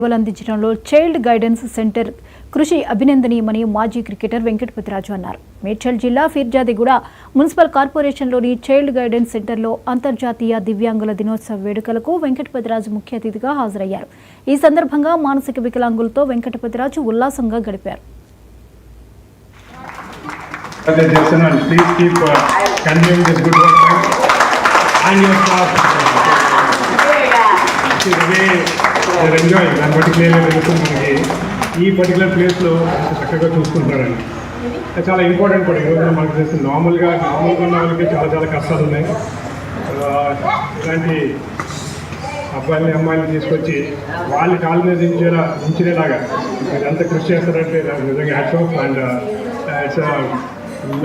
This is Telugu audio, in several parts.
సేవలు అందించడంలో చైల్డ్ గైడెన్స్ సెంటర్ కృషి అభినందనీయమని మాజీ క్రికెటర్ వెంకటపతిరాజు అన్నారు. మేడ్చల్ జిల్లా ఫిర్జాదిగూడ మున్సిపల్ కార్పొరేషన్లోని చైల్డ్ గైడెన్స్ సెంటర్లో అంతర్జాతీయ దివ్యాంగుల దినోత్సవ వేడుకలకు వెంకటపతిరాజు ముఖ్య అతిథిగా హాజరయ్యారు. ఈ సందర్భంగా మానసిక వికలాంగులతో వెంకటపతిరాజు ఉల్లాసంగా గడిపారు. ఈ పర్టికులర్ ప్లేస్లో చక్కగా చూసుకుంటారండి. చాలా ఇంపార్టెంట్ కూడా ఈరోజు మనకు తెలిసి నార్మల్గా ఉన్న వాళ్ళకి చాలా కష్టాలు ఉన్నాయి. ఇలాంటి అబ్బాయిని అమ్మాయిని తీసుకొచ్చి వాళ్ళ కాళ్ళ మీద ఉంచేలాగా ఇదంతా కృషి చేస్తారంటే నిజంగా hats off. And it's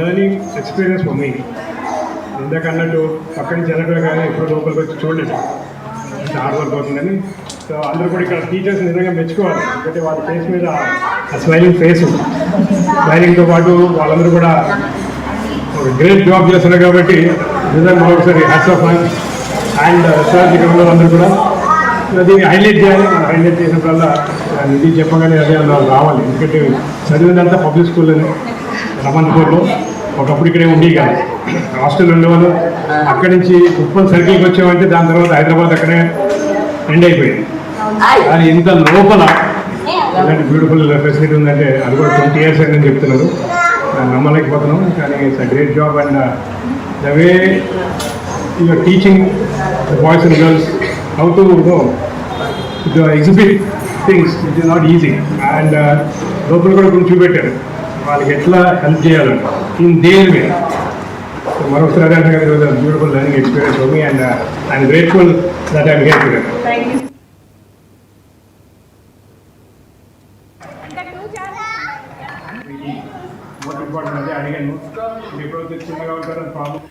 learning experience for me. ఇందాక అన్నట్టు పక్కన జనమే కానీ ఎప్పుడు లోపలికి వచ్చి చూడలేదు, ఎంత హార్డ్ వర్క్ అవుతుందని. సో అందరూ కూడా ఇక్కడ టీచర్స్ నిజంగా మెచ్చుకోవాలి. ఎందుకంటే వాళ్ళ ఫేస్ మీద ఆ స్మైలింగ్ ఫేస్, స్మైలింగ్తో పాటు వాళ్ళందరూ కూడా ఒక గ్రేట్ జాబ్ చేస్తున్నారు. కాబట్టి నిజంగా మరొకసారి హ్యాట్స్ ఆఫ్. అండ్ సార్ ఇక్కడ ఉన్న అందరూ కూడా దీన్ని హైలైట్ చేయాలి. మనం హైలైట్ చేసినప్పుడల్లా ఇది చెప్పగానే అదే రావాలి. ఎందుకంటే చదివిందంతా పబ్లిక్ స్కూల్లోనే రమన్పూర్లో. ఒకప్పుడు ఇక్కడే ఉండి కాదు, హాస్టల్ ఉండేవాళ్ళు. అక్కడి నుంచి ఉప్పల్ సర్కిల్కి వచ్చామంటే దాని తర్వాత హైదరాబాద్ అక్కడే ఎండ్ అయిపోయింది. కానీ ఇంత లోపల ఇలాంటి బ్యూటిఫుల్ ఫెసిలిటీ ఉందంటే అది కూడా 20 years అని చెప్తున్నారు. నమ్మలేకపోతున్నాం. కానీ it's a great job. And the way you're teaching the boys and girls how to exhibit things, it is not easy. And లోపల కూడా కొంచెం చూపెట్టారు వాళ్ళకి ఎట్లా హెల్ప్ చేయాలని ఇన్ దేర్ వే. మరొకసారి అదే అంటే కదా beautiful learning experience for me. And I'm grateful that I'm here today. Most important అదే అడిగాను. ఎప్పుడైతే చిన్నగా ఉంటారని ప్రాబ్లం